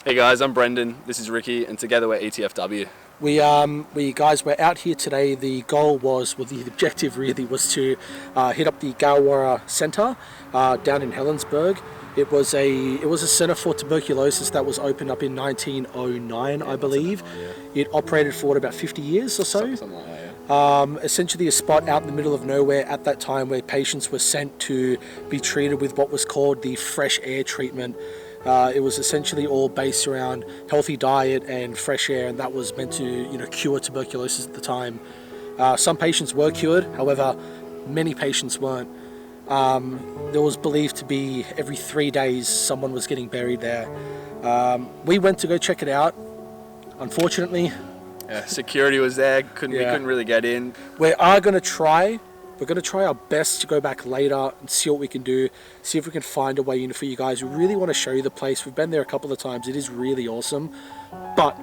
Hey guys, I'm Brendan. This is Ricky, and together we're ETFW. We guys were out here today. The goal was, the objective really was to hit up the Garrawarra Centre down in Helensburgh. It was a centre for tuberculosis that was opened up in 1909, I believe. It operated for about 50 years or so. Something like that, yeah. Essentially a spot out in the middle of nowhere at that time where patients were sent to be treated with what was called the fresh air treatment. It was essentially all based around healthy diet and fresh air, and that was meant to, cure tuberculosis at the time. Some patients were cured, however, many patients weren't. There was believed to be every 3 days someone was getting buried there. We went to go check it out. Unfortunately, security was there. We couldn't really get in. We're going to try our best to go back later and see what we can do, see if we can find a way in for you guys. We really want to show you the place. We've been there a couple of times. It is really awesome, but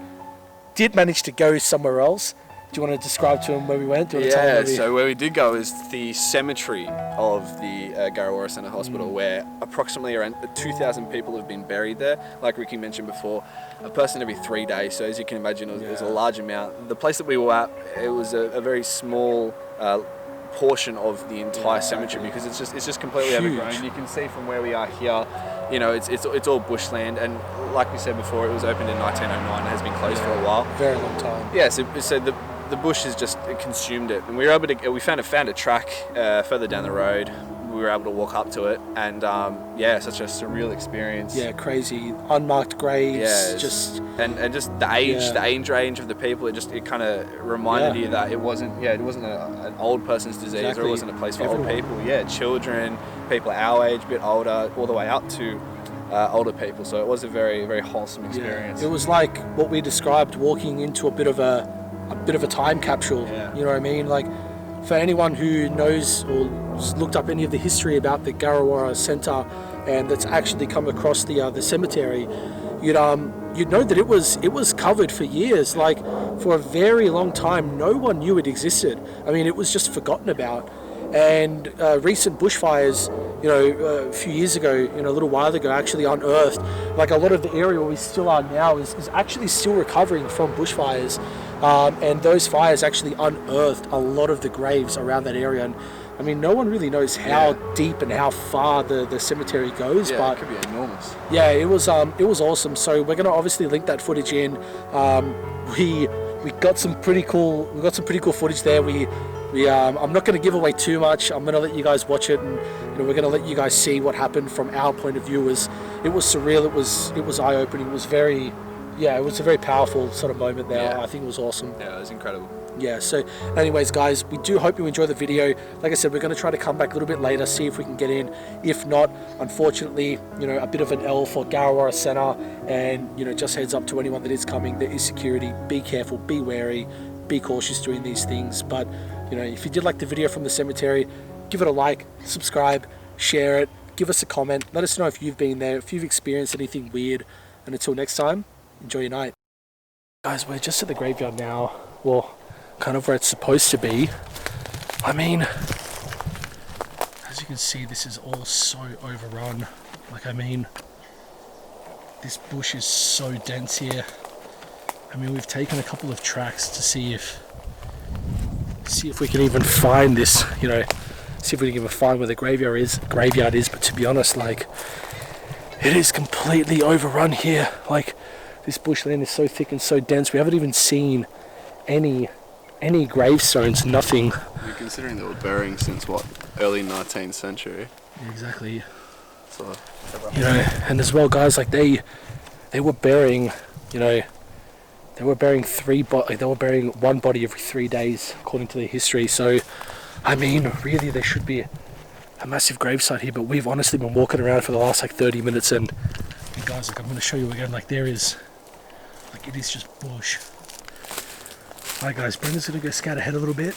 did manage to go somewhere else. Do you want to describe to them where we went? So where we did go is the cemetery of the Garrawarra Centre Hospital, where approximately around 2,000 people have been buried there. Like Ricky mentioned before, a person every 3 days. So as you can imagine, it was a large amount. The place that we were at, it was a very small portion of the entire cemetery, because it's just completely overgrown. You can see from where we are here, it's all bushland, and like we said before, it was opened in 1909 and has been closed for a while. Very long time. Yeah, so the bush has just consumed it, and we found a track further down the road. We were able to walk up to it, and such a surreal experience. Yeah, crazy unmarked graves. Yeah, just the age range of the people. It kind of reminded you that it wasn't an old person's disease, or it wasn't a place for old people. Yeah, children, people our age, a bit older, all the way up to older people. So it was a very, very wholesome experience. It was like what we described, walking into a bit of a time capsule. Yeah. You know what I mean? Like, for anyone who knows or looked up any of the history about the Garrawarra Centre and that's actually come across the cemetery, you'd know that it was covered for years. Like, for a very long time, no one knew it existed. I mean, it was just forgotten about. And recent bushfires, a few years ago, a little while ago, actually unearthed, like, a lot of the area where we still are now is actually still recovering from bushfires. And those fires actually unearthed a lot of the graves around that area. And I mean, no one really knows how deep and how far the cemetery goes. Yeah, but it could be enormous. Yeah, it was awesome. So we're gonna obviously link that footage in. We got some pretty cool footage there. I'm not going to give away too much. I'm going to let you guys watch it, and we're going to let you guys see what happened from our point of view. It was surreal. It was eye-opening. It was it was a very powerful sort of moment there. Yeah. I think it was awesome. Yeah, it was incredible. Yeah, so anyways, guys, we do hope you enjoy the video. Like I said, we're going to try to come back a little bit later, see if we can get in. If not, unfortunately, a bit of an L for Garrawarra Centre, and just heads up to anyone that is coming, there is security. Be careful, be wary, be cautious doing these things. But if you did like the video from the cemetery, give it a like, subscribe, share it, give us a comment, let us know if you've been there, if you've experienced anything weird. And until next time, enjoy your night. Guys, we're just at the graveyard now. Well, kind of where it's supposed to be. I mean, as you can see, this is all so overrun. Like, I mean, this bush is so dense here. I mean, we've taken a couple of tracks to see if we can even find this, see if we can even find where the graveyard is. But to be honest, like, it is completely overrun here. Like, this bushland is so thick and so dense. We haven't even seen any gravestones, nothing. You're considering they were burying since early 19th century. Yeah, exactly. So, and as well, guys, like, they were burying, they were burying one body every 3 days, according to their history. So, I mean, really, there should be a massive gravesite here, but we've honestly been walking around for the last 30 minutes, and guys, I'm going to show you again, it is just bush. Alright guys, Brendan's going to go scout ahead a little bit,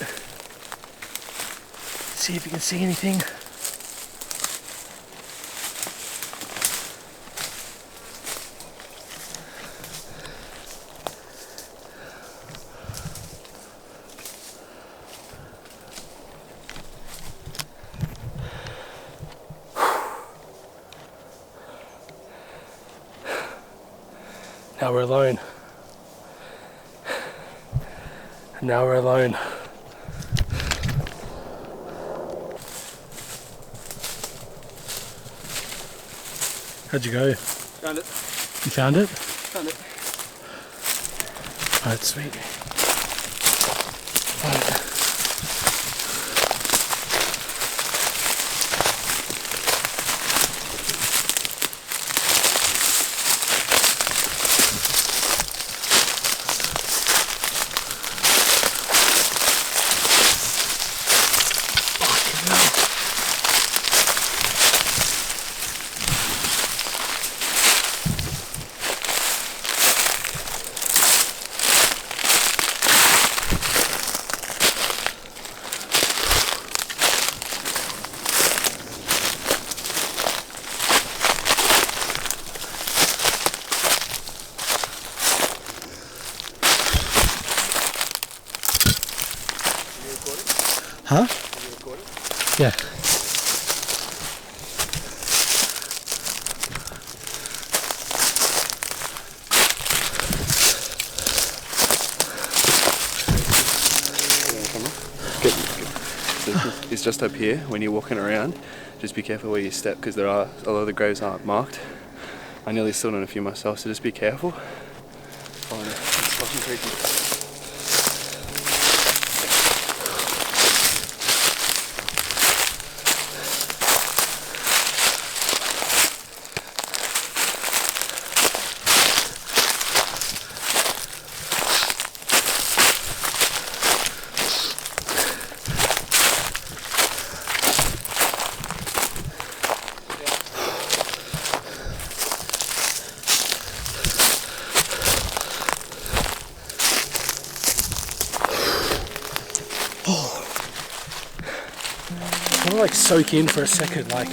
see if you can see anything. Now we're alone. And now we're alone. How'd you go? Found it. You found it? Found it. Alright, sweet. Alright. Huh? Yeah. Good. So it's just up here. When you're walking around, just be careful where you step because there are a lot of the graves aren't marked. I nearly stood on a few myself, so just be careful. Oh no, it's fucking creepy. I want to like soak in for a second, like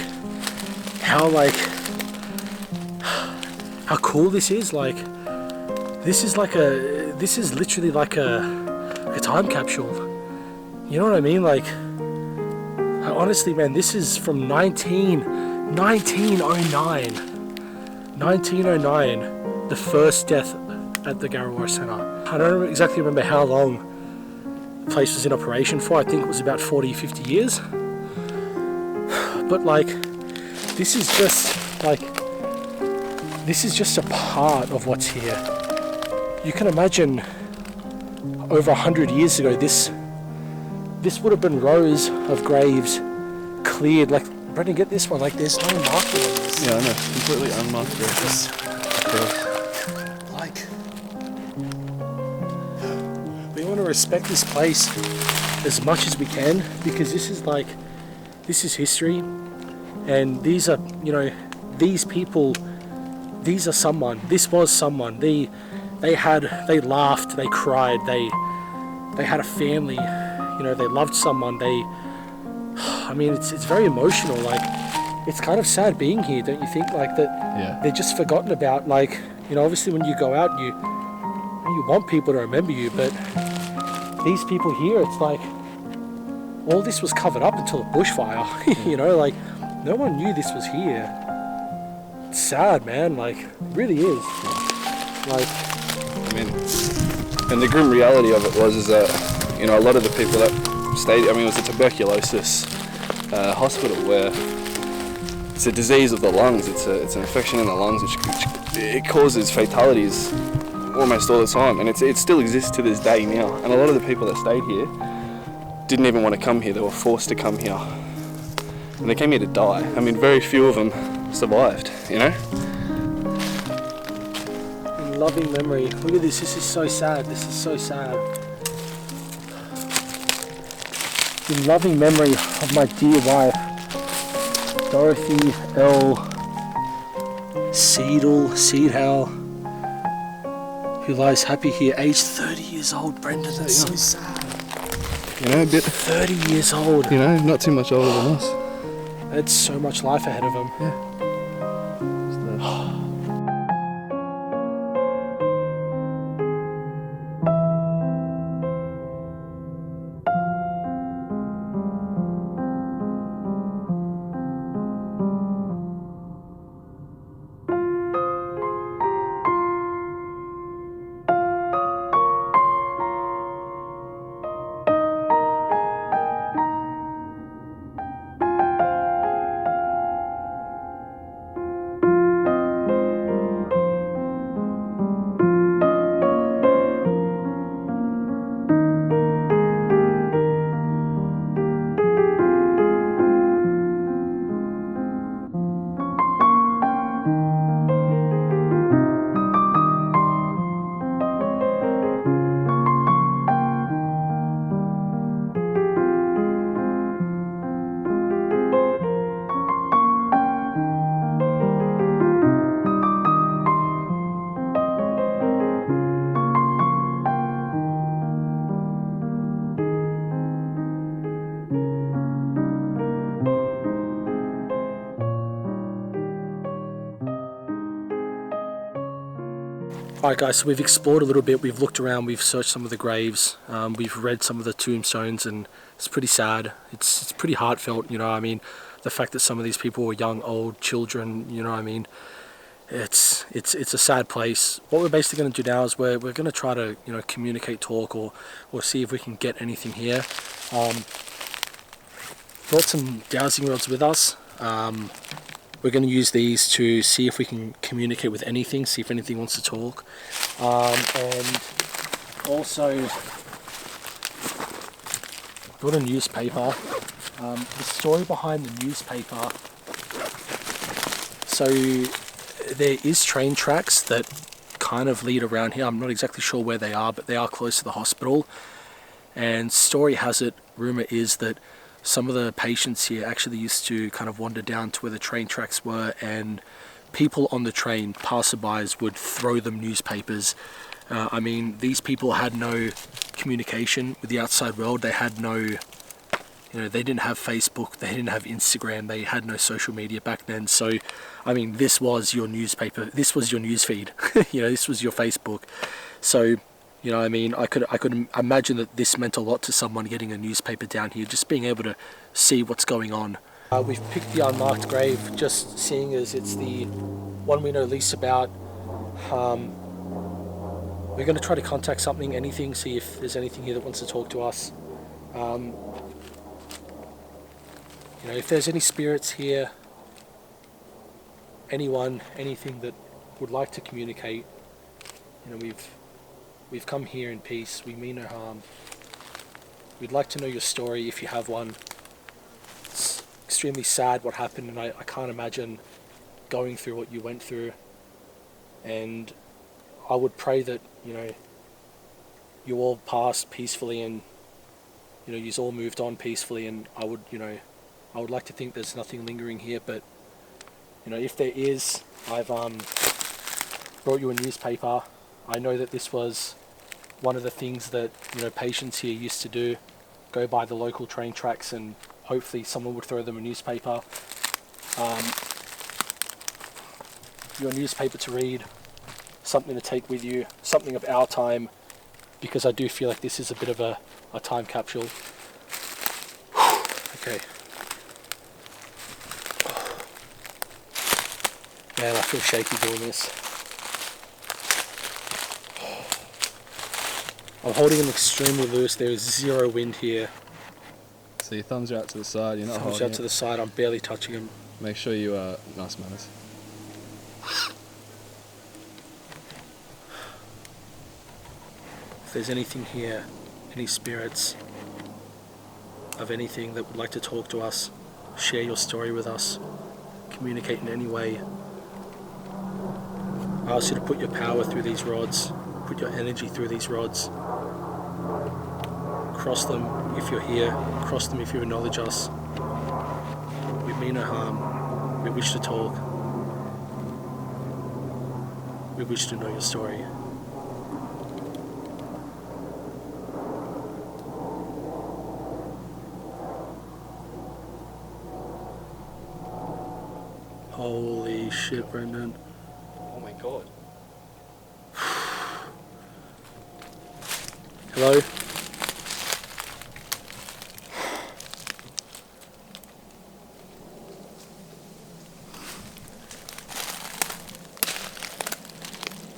how cool this is. Like this is literally like a time capsule. You know what I mean? Like honestly, man, this is from 1909, the first death at the Garrawarra Centre. I don't exactly remember how long the place was in operation for. I think it was about 40, 50 years. But like, this is just a part of what's here. You can imagine over 100 years ago, this would have been rows of graves cleared. Like, Brendan, get this one. Like, there's no marking on this. Yeah, I know. Completely unmarked graves. Like, we want to respect this place as much as we can because this is history, and these are, you know, these people, these are someone, this was someone, they laughed, they cried, they had a family, you know, they loved someone, I mean, it's very emotional. Like, it's kind of sad being here, don't you think? Like, that Yeah. they're just forgotten about. Like, you know, obviously when you go out, you want people to remember you, but these people here, it's like, all this was covered up until a bushfire. You know, like, no one knew this was here. It's sad, man. Like, it really is. Like, I mean, and the grim reality of it is that, you know, a lot of the people that stayed, I mean, it was a tuberculosis hospital where it's a disease of the lungs. It's an infection in the lungs which it causes fatalities almost all the time, and it still exists to this day now. And a lot of the people that stayed here didn't even want to come here. They were forced to come here, and they came here to die. I mean, very few of them survived, you know. in loving memory. Look at this. This is so sad. This is so sad. In loving memory of my dear wife, Dorothy L. Seedhall, who lies happy here, aged 30 years old. Brendan, that's so sad. You know, a bit 30 years old. You know, not too much older than us. That's so much life ahead of him. Yeah. Alright guys, so we've explored a little bit, we've looked around, we've searched some of the graves, we've read some of the tombstones, and it's pretty sad. It's pretty heartfelt, you know what I mean? The fact that some of these people were young, old, children, you know what I mean? It's a sad place. What we're basically going to do now is we're going to try to, you know, communicate, talk, or see if we can get anything here. Brought some dowsing rods with us. We're going to use these to see if we can communicate with anything, see if anything wants to talk. And also brought a newspaper. The story behind the newspaper. So there is train tracks that kind of lead around here. I'm not exactly sure where they are, but they are close to the hospital. And story has it, rumor is that some of the patients here actually used to kind of wander down to where the train tracks were, and people on the train, passerbys, would throw them newspapers. I mean, these people had no communication with the outside world. They had no, you know, they didn't have Facebook, they didn't have Instagram, they had no social media back then. So, I mean, this was your newspaper, this was your newsfeed, you know, this was your Facebook. So, you know, I mean, I could imagine that this meant a lot to someone getting a newspaper down here, just being able to see what's going on. We've picked the unmarked grave, just seeing as it's the one we know least about. We're going to try to contact something, anything, see if there's anything here that wants to talk to us. You know, if there's any spirits here, anyone, anything that would like to communicate, you know, we've come here in peace, we mean no harm. We'd like to know your story if you have one. It's extremely sad what happened, and I can't imagine going through what you went through. And I would pray that, you know, you all passed peacefully, and, you know, you've all moved on peacefully, and I would like to think there's nothing lingering here, but, you know, if there is, I've brought you a newspaper. I know that this was one of the things that, you know, patients here used to do, go by the local train tracks, and hopefully someone would throw them a newspaper. Your newspaper to read, something to take with you, something of our time, because I do feel like this is a bit of a time capsule. Okay. Man, I feel shaky doing this. I'm holding them extremely loose. There is zero wind here. So your thumbs are out to the side, you're not Thumbs holding out to the side, I'm barely touching them. Make sure you are nice manners. If there's anything here, any spirits of anything that would like to talk to us, share your story with us, communicate in any way, I ask you to put your power through these rods, put your energy through these rods. Cross them if you're here, cross them if you acknowledge us. We mean no harm, we wish to talk. We wish to know your story. Holy shit, Brendan. Oh my god. Hello?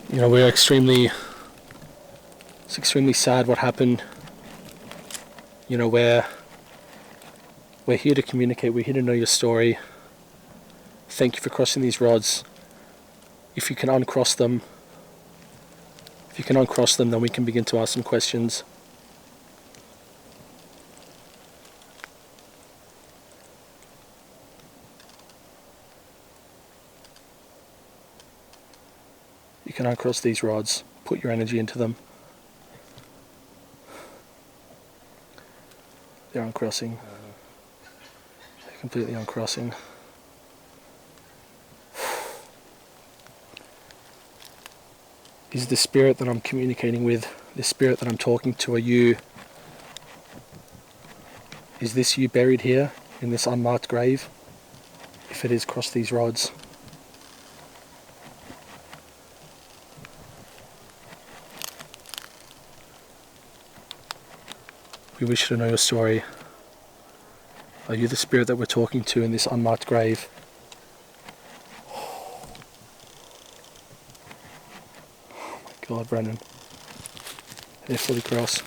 You know, it's extremely sad what happened. You know, we're here to communicate, we're here to know your story. Thank you for crossing these rods. If you can uncross them, then we can begin to ask some questions. You can uncross these rods, put your energy into them. They're uncrossing. They're completely uncrossing. Is the spirit that I'm communicating with, the spirit that I'm talking to, is this you buried here in this unmarked grave? If it is, cross these rods. We wish to know your story. Are you the spirit that we're talking to in this unmarked grave? Oh my God, Brennan. They're fully cross.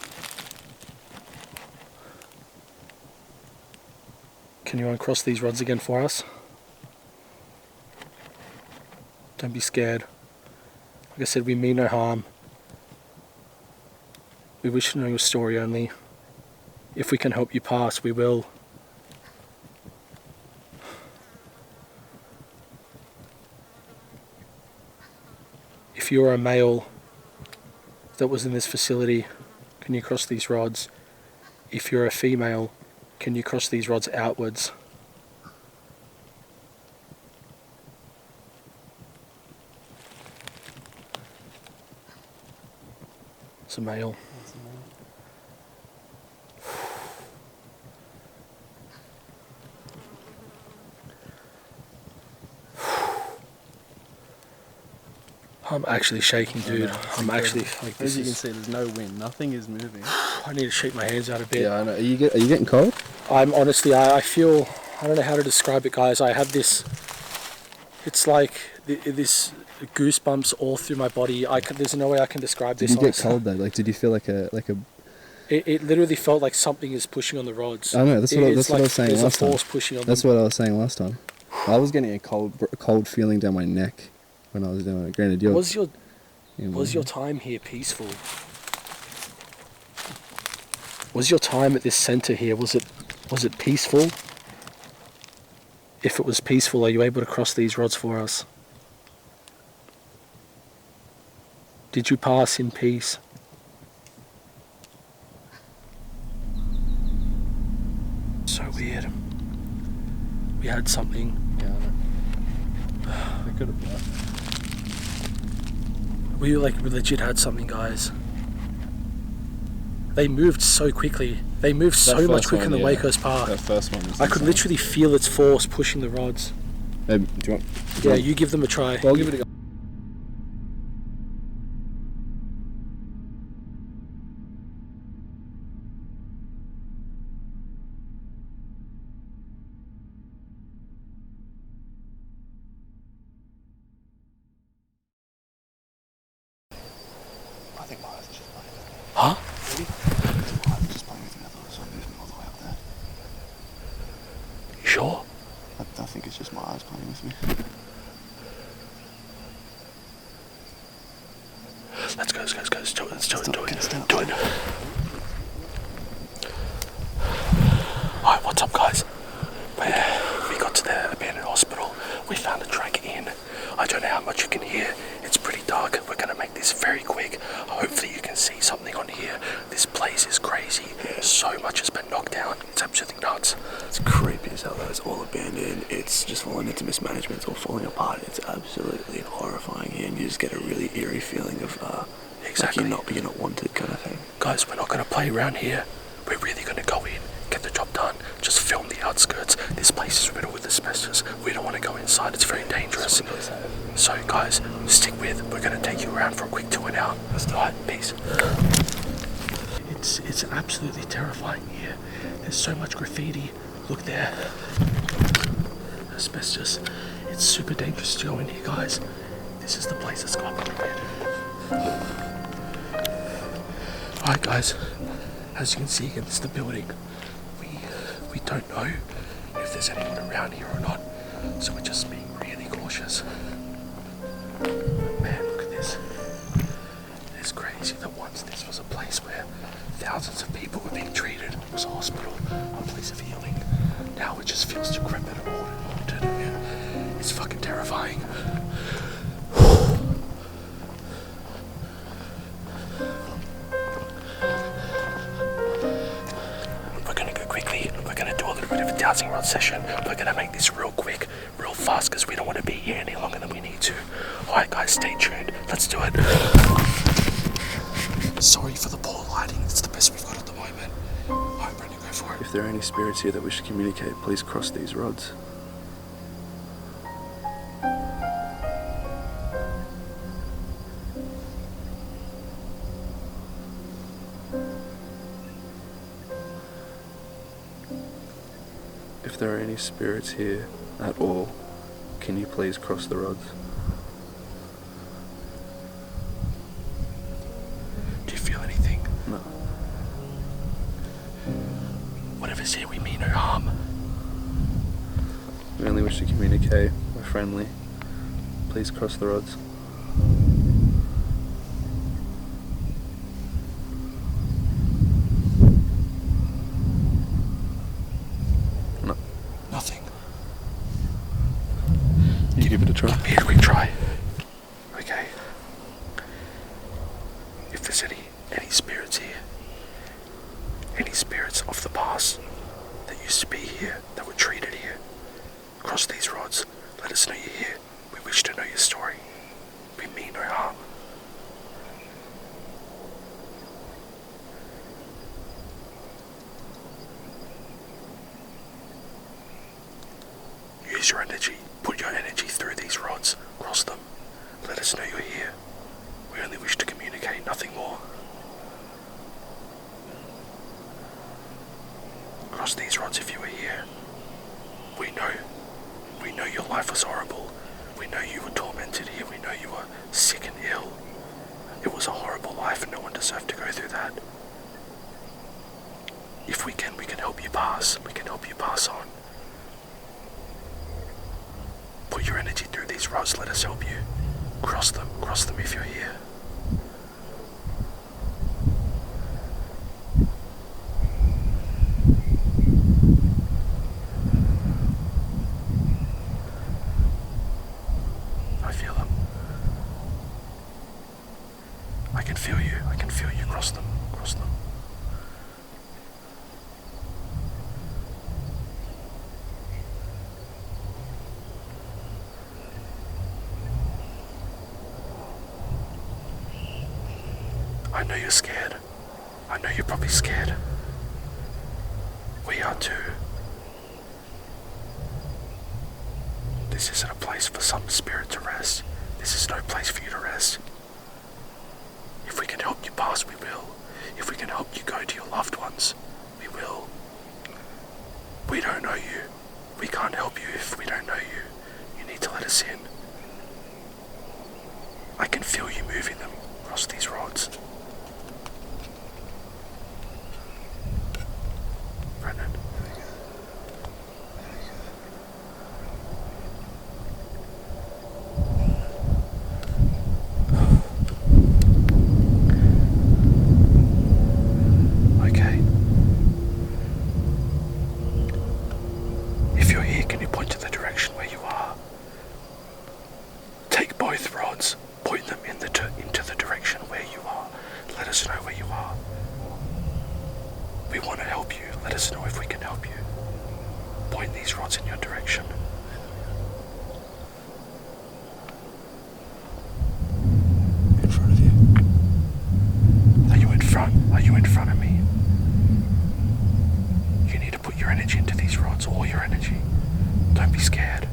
Can you uncross these rods again for us? Don't be scared. Like I said, we mean no harm. We wish to know your story only. If we can help you pass, we will. If you are a male that was in this facility, can you cross these rods? If you're a female, can you cross these rods outwards? It's a male. I'm actually shaking, dude. I'm actually like this. As you can see, there's no wind. Nothing is moving. I need to shake my hands out a bit. Yeah, I know. Are you getting cold? I'm honestly, I feel, I don't know how to describe it, guys. I have this, it's like this goosebumps all through my body. There's no way I can describe this. Did you get cold though? Like, did you feel like a? It literally felt like something is pushing on the rods. I know. That's what I was saying last time. There's a force pushing on them. That's what I was saying last time. I was getting a cold feeling down my neck when I was doing it. Granted, was your time here peaceful? Was your time at this centre here, was it peaceful? If it was peaceful, are you able to cross these rods for us? Did you pass in peace? So weird. We had something. Yeah, I know. It could have been. We legit had something, guys. They moved so quickly. They moved so much quicker than the Wacos Park. That first one was I could literally feel its force pushing the rods. Do you want? Yeah, you give them a try. Well, I'll give it a go. I think my eyes are just playing with me. Huh? Maybe? My eyes are just playing with me. I thought I saw movement all the way up there. You sure? I think it's just my eyes playing with me. Let's go. Do it. Do it. Alright, what's up, guys? We got to the abandoned hospital. We found a track in. I don't know how much you can hear. It's pretty dark. We're gonna make this very quick. Hopefully you can see something on here. This place is crazy. So much has been knocked down. It's absolutely nuts. It's creepy as hell though. It's all abandoned. It's just falling into mismanagement. It's all falling apart. It's absolutely horrifying here, and you just get a really eerie feeling of Exactly. like you're not wanted kind of thing. Guys, we're not gonna play around here. We're really gonna go in, get the job done, just film the outskirts. This place is riddled with asbestos. We don't want to go inside. It's very dangerous. So guys, stick with. We're gonna take you around for a quick tour now. Alright, peace. It's absolutely terrifying here. There's so much graffiti. Look there. Asbestos. It's super dangerous to go in here, guys. This is the place that's got abandoned. Alright guys, as you can see again, this is the building. We don't know if there's anyone around here or not, so we're just being really cautious. Man, look at this. It's crazy that once this was a place where thousands of people were being treated. It was a hospital, a place of healing. Now it just feels decrepit and haunted. It's fucking terrifying. We're gonna go quickly. We're gonna do a little bit of a dowsing rod session. We're gonna make this real quick, real fast, because we don't want to be here any longer than we need to. Alright guys, stay tuned. Let's do it. Sorry for the poor lighting. It's the best we've got at the moment. Alright, Brendan, go for it. If there are any spirits here that wish to communicate, please cross these rods. there are any spirits here at all, can you please cross the rods? Do you feel anything? No. Whatever's here, we mean no harm. We only wish to communicate. We're friendly. Please cross the rods. No. Nothing. You give it a try. Here we try. Okay. If there's any spirits here, any spirits of the past that used to be here, that were treated here, cross these rods. Let us know you're here. We wish to know your story. We mean no harm. Use your energy. Put your energy through these rods. Cross them. Let us know you're here. We only wish to communicate, nothing more. Cross these rods if you were here. We know your life was horrible. We know you were tormented here. We know you were sick and ill. It was a horrible life and no one deserved to go through that. If we can help you pass. We can help you pass on. Put your energy through these rods. Let us help you. Cross them if you're here. I feel them. I can feel you. Cross them. I know you're scared. I know you're probably scared. We are too. This isn't a place for some spirit to rest. This is no place for you to rest. If we can help you pass, we will. If we can help you go to your loved ones, we will. We don't know you. We can't help you if we don't know you. You need to let us in. I can feel you moving them across these rods. Brendan. Okay. If you're here, can you point to the direction where you are? Take both rods, point them into the direction where you are. Let us know where you are. We want to help you. Let us know if we can help you. Point these rods in your direction. In front of you. Are you in front? Are you in front of me? You need to put your energy into these rods, all your energy. Don't be scared.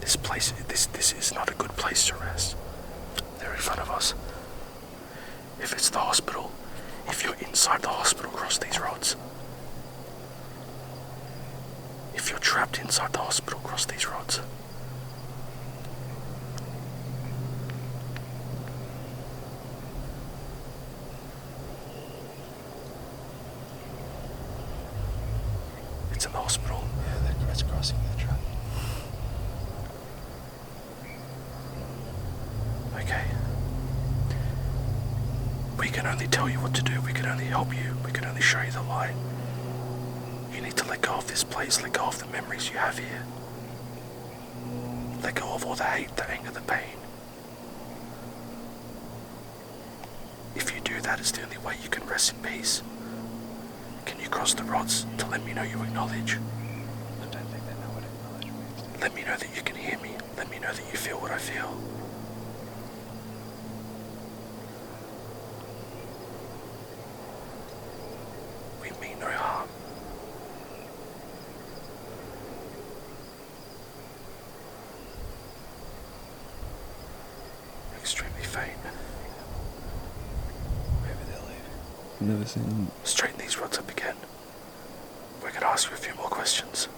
This is not a good place to rest. They're in front of us. If it's the hospital, if you're inside the hospital, cross these rods. If you're trapped inside the hospital, cross these rods. It's in the hospital. Yeah, they're crisscrossing the track. Okay. We can only tell you what to do. We can only help you. We can only show you the light. You need to let go of this place. Let go of the memories you have here. Let go of all the hate, the anger, the pain. If you do that, it's the only way you can rest in peace. Can you cross the rods to let me know you acknowledge? I don't think they know what acknowledge means. Let me know that you can hear me. Let me know that you feel what I feel. We mean no harm. Extremely faint. Maybe they'll leave. I've never seen them. Straighten these rods up again. We're going to ask you a few more questions.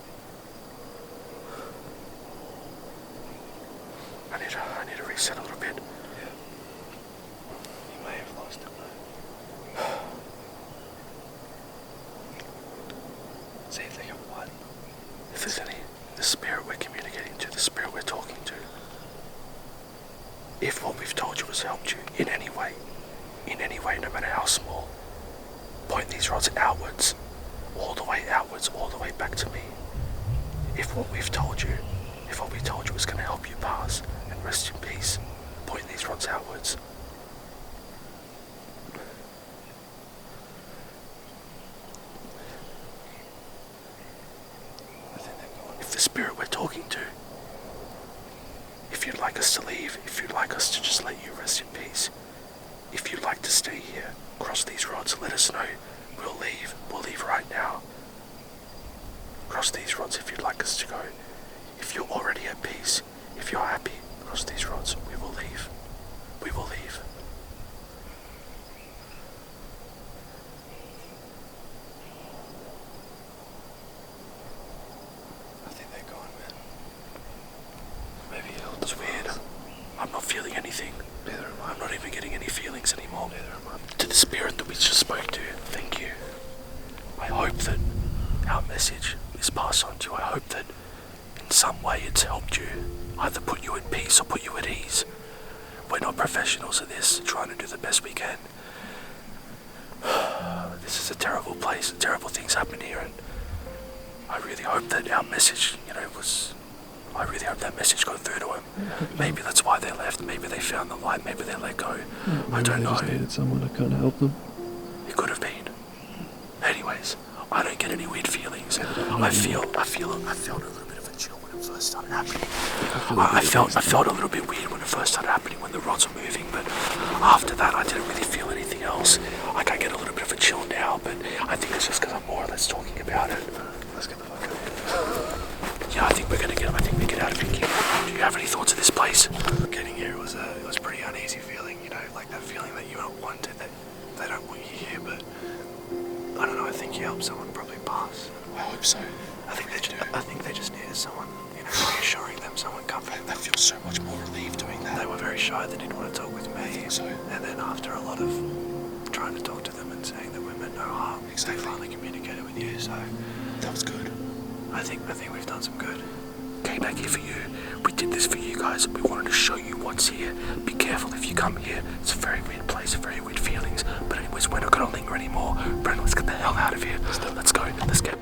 explain back to me if what we told you is going to help you pass and rest in peace. Point these rods outwards. If the spirit we're talking to, if you'd like us to leave, if you'd like us to just let you rest in peace, if you'd like to stay here, cross these rods, let us know. We'll leave. We'll leave right now. Cross these rods if you'd like us to go. If you're already at peace, if you're happy, cross these rods. We will leave. We will leave. I think they're gone, man. Maybe It's weird. I'm not feeling anything. Neither am I. I'm not even getting any feelings anymore. Neither am I. To the spirit that we just spoke to, thank you. I hope that our message is passed on to you. I hope that in some way it's helped you, either put you at peace or put you at ease. We're not professionals at this, trying to do the best we can. This is a terrible place, terrible things happen here, and I really hope that our message, I really hope that message got through to them. Maybe that's why they left, maybe they found the light, maybe they let go. I don't know. They just needed someone to kind of help them. It could have been. Anyways, I don't get any weird feelings. I felt a little bit of a chill when it first started happening. I felt a little bit weird when it first started happening, when the rods were moving, but after that I didn't really feel anything else. Like, I get a little bit of a chill now, but I think it's just because I'm more or less talking about it. Let's get the fuck out of here. Yeah, I think we get out of here. Do you have any thoughts of this place? Getting here was a pretty uneasy feeling, like that feeling that you don't want it, that they don't want you here, but I don't know, I think you helped someone probably pass. I hope so. I think they just needed someone, reassuring them, someone comforting them. I feel so much more relieved doing that. They were very shy, they didn't want to talk with me. I think so. And then after a lot of trying to talk to them and saying that we meant no harm, Exactly. they finally communicated with you, so That was good. I think we've done some good. Came back here for you. We did this for you guys. We wanted to show you what's here. Be careful if you come here. It's a very weird place, very weird feelings. But anyways, we're not going to linger anymore. Brent, let's get the hell out of here. Let's go. Let's get...